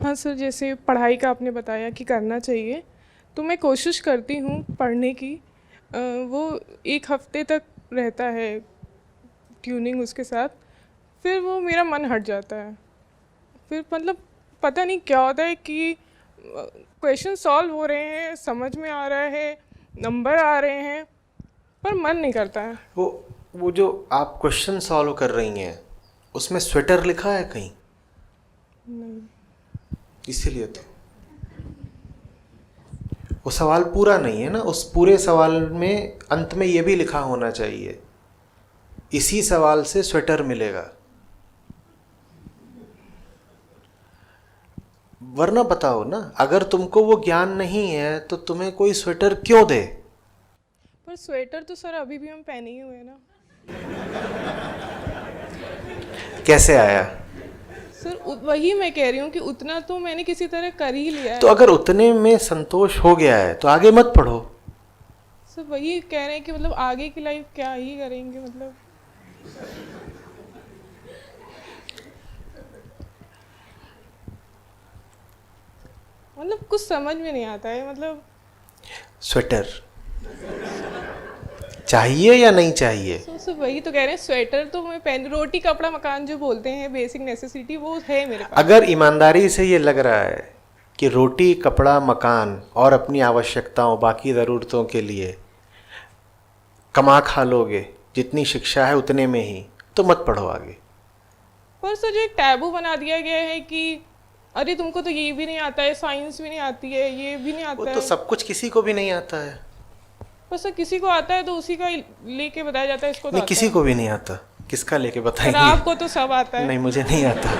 हाँ सर, जैसे पढ़ाई का आपने बताया कि करना चाहिए, तो मैं कोशिश करती हूँ पढ़ने की। वो एक हफ्ते तक रहता है ट्यूनिंग उसके साथ, फिर वो मेरा मन हट जाता है। फिर मतलब पता नहीं क्या होता है कि क्वेश्चन सॉल्व हो रहे हैं, समझ में आ रहा है, नंबर आ रहे हैं, पर मन नहीं करता है। वो वो जो आप क्वेश्चन सॉल्व कर रही हैं उसमें स्वेटर लिखा है कहीं? नहीं। इसीलिए तो वो सवाल पूरा नहीं है ना। उस पूरे सवाल में अंत में ये भी लिखा होना चाहिए, इसी सवाल से स्वेटर मिलेगा। वरना बताओ ना, अगर तुमको वो ज्ञान नहीं है तो तुम्हें कोई स्वेटर क्यों दे? पर स्वेटर तो सर अभी भी हम पहने ही हुए हैं ना। कैसे आया? सर वही मैं कह रही हूँ कि उतना तो मैंने किसी तरह कर ही लिया तो है। अगर उतने में संतोष हो गया है तो आगे मत पढ़ो। सर वही कह रहे हैं कि मतलब आगे की लाइफ क्या ही करेंगे, मतलब कुछ समझ में नहीं आता है। मतलब स्वेटर चाहिए या नहीं चाहिए? सर वही तो कह रहे हैं, स्वेटर तो मैं पहन, रोटी कपड़ा मकान जो बोलते हैं बेसिक नेसेसिटी, वो है मेरे पास। अगर ईमानदारी से ये लग रहा है कि रोटी कपड़ा मकान और अपनी आवश्यकताओं बाकी ज़रूरतों के लिए कमा खा लोगे, जितनी शिक्षा है उतने में ही, तो मत पढ़ो आगे। पर सर जो एक टैबू बना दिया गया है कि अरे तुमको तो ये भी नहीं आता है, साइंस भी नहीं आती है, ये भी नहीं वो आता तो है। सब कुछ किसी को भी नहीं आता है। पर सर किसी को आता है तो उसी का लेके बताया जाता है इसको तो नहीं, आता किसी है। को भी नहीं आता। किसका लेके पर बताएंगे? आपको तो सब आता है। नहीं, मुझे नहीं आता,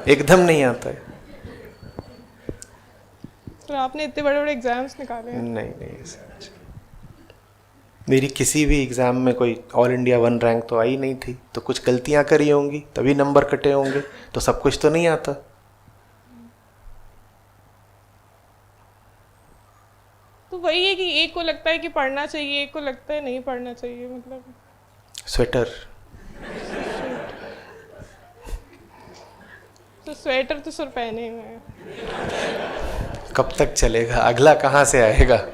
एकदम नहीं आता है। सर आपने इतने बड़े बड़े एग्जाम्स निकाले हैं। नहीं नहीं, सच मेरी किसी भी एग्ज़ाम में कोई ऑल इंडिया 1 रैंक तो आई नहीं थी। तो कुछ गलतियां करी होंगी तभी नंबर कटे होंगे। तो सब कुछ तो नहीं आता। तो वही है कि एक को लगता है कि पढ़ना चाहिए, एक को लगता है नहीं पढ़ना चाहिए। स्वेटर तो स्वेटर तो सर पहने हुए हैं। कब तक चलेगा? अगला कहाँ से आएगा?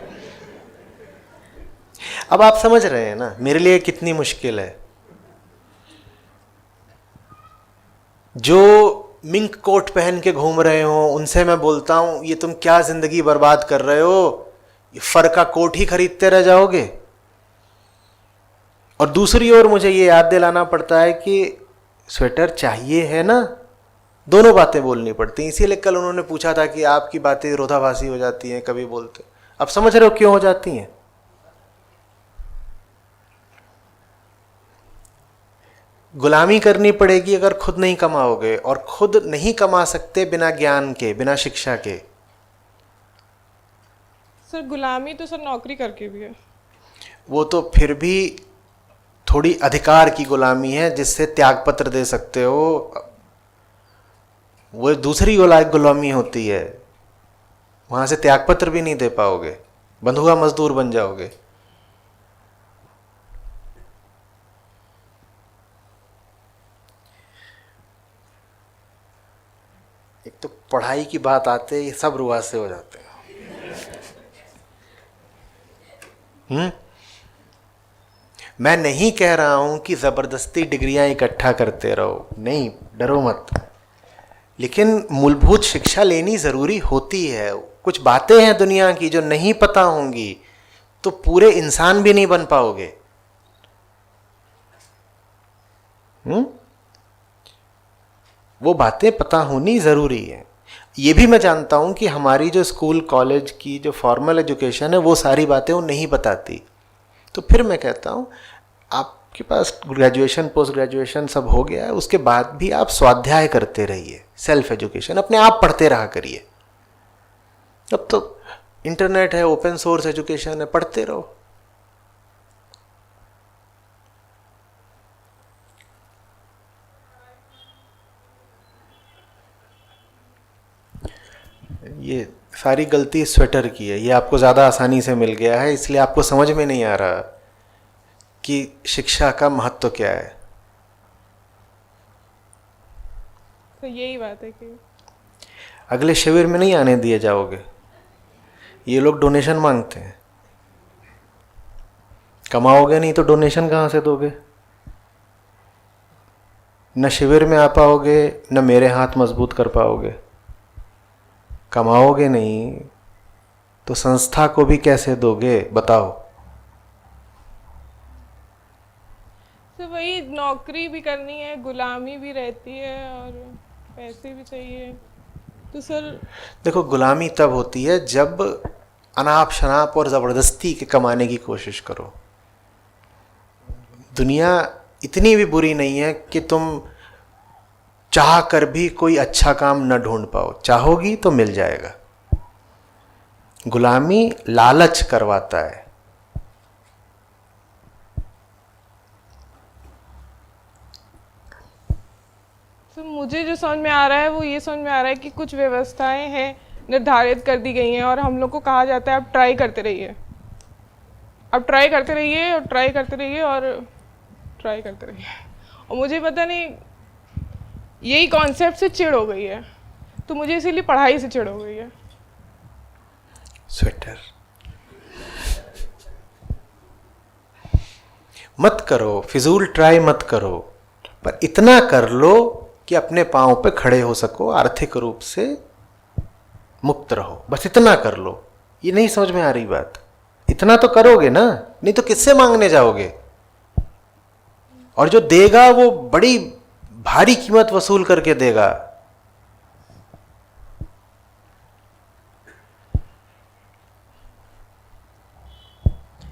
अब आप समझ रहे हैं ना मेरे लिए कितनी मुश्किल है। जो मिंक कोट पहन के घूम रहे हो उनसे मैं बोलता हूं ये तुम क्या जिंदगी बर्बाद कर रहे हो, ये फर का कोट ही खरीदते रह जाओगे। और दूसरी ओर मुझे ये याद दिलाना पड़ता है कि स्वेटर चाहिए है ना। दोनों बातें बोलनी पड़ती हैं। इसीलिए कल उन्होंने पूछा था कि आपकी बातें विरोधाभासी हो जाती हैं कभी बोलते। अब समझ रहे हो क्यों हो जाती हैं? गुलामी करनी पड़ेगी अगर खुद नहीं कमाओगे, और खुद नहीं कमा सकते बिना ज्ञान के, बिना शिक्षा के। सर गुलामी तो सर नौकरी करके भी है। वो तो फिर भी थोड़ी अधिकार की गुलामी है जिससे त्यागपत्र दे सकते हो। वो दूसरी गुलामी होती है, वहां से त्यागपत्र भी नहीं दे पाओगे, बंधुआ मजदूर बन जाओगे। एक तो पढ़ाई की बात आते ही सब रुआ से हो जाते हैं। मैं नहीं कह रहा हूं कि जबरदस्ती डिग्रियां इकट्ठा करते रहो, नहीं, डरो मत। लेकिन मूलभूत शिक्षा लेनी जरूरी होती है। कुछ बातें हैं दुनिया की जो नहीं पता होंगी तो पूरे इंसान भी नहीं बन पाओगे। वो बातें पता होनी ज़रूरी है। ये भी मैं जानता हूँ कि हमारी जो स्कूल कॉलेज की जो फॉर्मल एजुकेशन है वो सारी बातें वो नहीं बताती। तो फिर मैं कहता हूँ आपके पास ग्रेजुएशन पोस्ट ग्रेजुएशन सब हो गया है, उसके बाद भी आप स्वाध्याय करते रहिए, सेल्फ एजुकेशन अपने आप पढ़ते रहा करिए। अब तो इंटरनेट है, ओपन सोर्स एजुकेशन है, पढ़ते रहो। ये सारी गलती स्वेटर की है। ये आपको ज़्यादा आसानी से मिल गया है, इसलिए आपको समझ में नहीं आ रहा कि शिक्षा का महत्व क्या है। तो यही बात है कि अगले शिविर में नहीं आने दिए जाओगे। ये लोग डोनेशन मांगते हैं, कमाओगे नहीं तो डोनेशन कहाँ से दोगे? न शिविर में आ पाओगे, न मेरे हाथ मजबूत कर पाओगे। कमाओगे नहीं तो संस्था को भी कैसे दोगे, बताओ? तो वही नौकरी भी करनी है, गुलामी भी रहती है और पैसे भी चाहिए। तो सर देखो, गुलामी तब होती है जब अनाप शनाप और ज़बरदस्ती के कमाने की कोशिश करो। दुनिया इतनी भी बुरी नहीं है कि तुम चाह कर भी कोई अच्छा काम न ढूंढ पाओ। चाहोगी तो मिल जाएगा। गुलामी लालच करवाता है। तो मुझे जो समझ में आ रहा है वो ये समझ में आ रहा है कि कुछ व्यवस्थाएं हैं, निर्धारित कर दी गई हैं और हम लोग को कहा जाता है आप ट्राई करते रहिए, आप ट्राई करते रहिए और ट्राई करते रहिए और ट्राई करते रहिए। और मुझे पता नहीं, यही कॉन्सेप्ट से चिढ़ हो गई है, तो मुझे इसीलिए पढ़ाई से चिढ़ हो गई है। स्वेटर मत करो, फिजूल ट्राई मत करो, पर इतना कर लो कि अपने पांव पे खड़े हो सको, आर्थिक रूप से मुक्त रहो। बस इतना कर लो। ये नहीं समझ में आ रही बात? इतना तो करोगे ना, नहीं तो किससे मांगने जाओगे? और जो देगा वो बड़ी भारी कीमत वसूल करके देगा।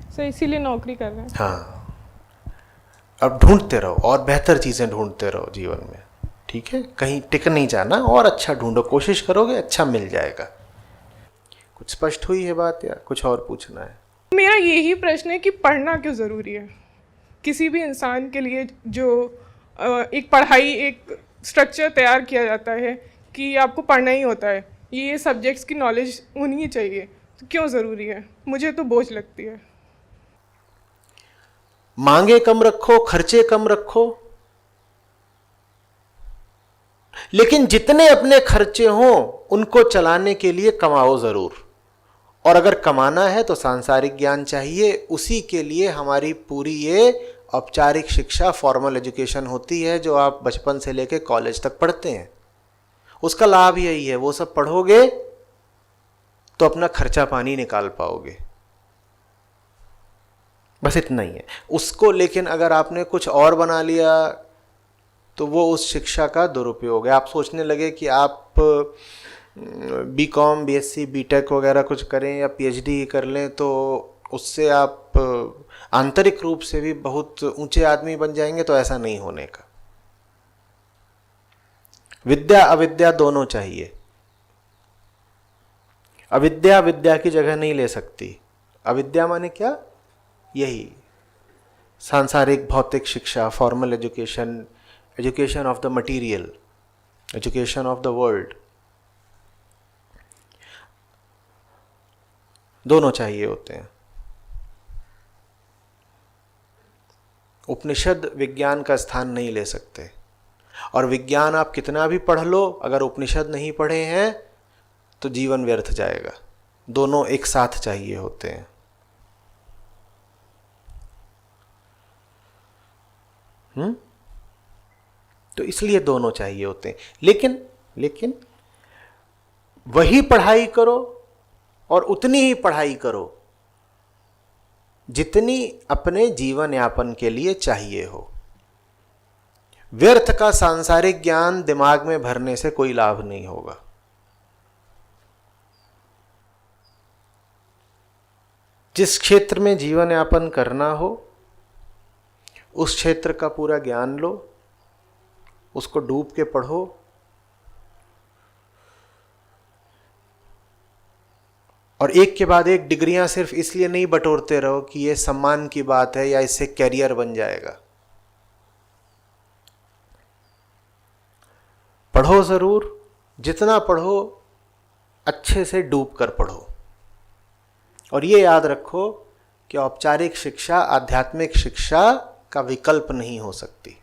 सर इसीलिए नौकरी कर रहे हैं। हाँ, अब ढूंढते रहो और बेहतर चीजें ढूंढते रहो जीवन में, ठीक है? कहीं टिक नहीं जाना और अच्छा ढूंढो। कोशिश करोगे अच्छा मिल जाएगा। कुछ स्पष्ट हुई है बात या कुछ और पूछना है? मेरा यही प्रश्न है कि पढ़ना क्यों ज़रूरी है किसी भी इंसान के लिए, जो एक पढ़ाई, एक स्ट्रक्चर तैयार किया जाता है कि आपको पढ़ना ही होता है, ये सब्जेक्ट्स की नॉलेज होनी ही चाहिए, तो क्यों ज़रूरी है? मुझे तो बोझ लगती है। मांगे कम रखो, खर्चे कम रखो, लेकिन जितने अपने खर्चे हों उनको चलाने के लिए कमाओ जरूर। और अगर कमाना है तो सांसारिक ज्ञान चाहिए। उसी के लिए हमारी पूरी ये औपचारिक शिक्षा, फॉर्मल एजुकेशन होती है, जो आप बचपन से लेकर कॉलेज तक पढ़ते हैं। उसका लाभ यही है, वो सब पढ़ोगे तो अपना खर्चा पानी निकाल पाओगे। बस इतना ही है उसको। लेकिन अगर आपने कुछ और बना लिया तो वो उस शिक्षा का दुरुपयोग है। आप सोचने लगे कि आप बीकॉम, बीएससी, बीटेक वगैरह कुछ करें या पीएचडी कर लें तो उससे आप आंतरिक रूप से भी बहुत ऊंचे आदमी बन जाएंगे, तो ऐसा नहीं होने का। विद्या अविद्या दोनों चाहिए। अविद्या विद्या की जगह नहीं ले सकती। अविद्या माने क्या? यही सांसारिक भौतिक शिक्षा, formal education, education of the material, education of the world, दोनों चाहिए होते हैं। उपनिषद विज्ञान का स्थान नहीं ले सकते। और विज्ञान आप कितना भी पढ़ लो, अगर उपनिषद नहीं पढ़े हैं तो जीवन व्यर्थ जाएगा। दोनों एक साथ चाहिए होते हैं। तो इसलिए दोनों चाहिए होते हैं। लेकिन वही पढ़ाई करो और उतनी ही पढ़ाई करो जितनी अपने जीवन यापन के लिए चाहिए हो। व्यर्थ का सांसारिक ज्ञान दिमाग में भरने से कोई लाभ नहीं होगा। जिस क्षेत्र में जीवन यापन करना हो उस क्षेत्र का पूरा ज्ञान लो, उसको डूब के पढ़ो। और एक के बाद एक डिग्रियां सिर्फ इसलिए नहीं बटोरते रहो कि ये सम्मान की बात है या इससे कैरियर बन जाएगा। पढ़ो जरूर, जितना पढ़ो अच्छे से डूब कर पढ़ो। और ये याद रखो कि औपचारिक शिक्षा आध्यात्मिक शिक्षा का विकल्प नहीं हो सकती।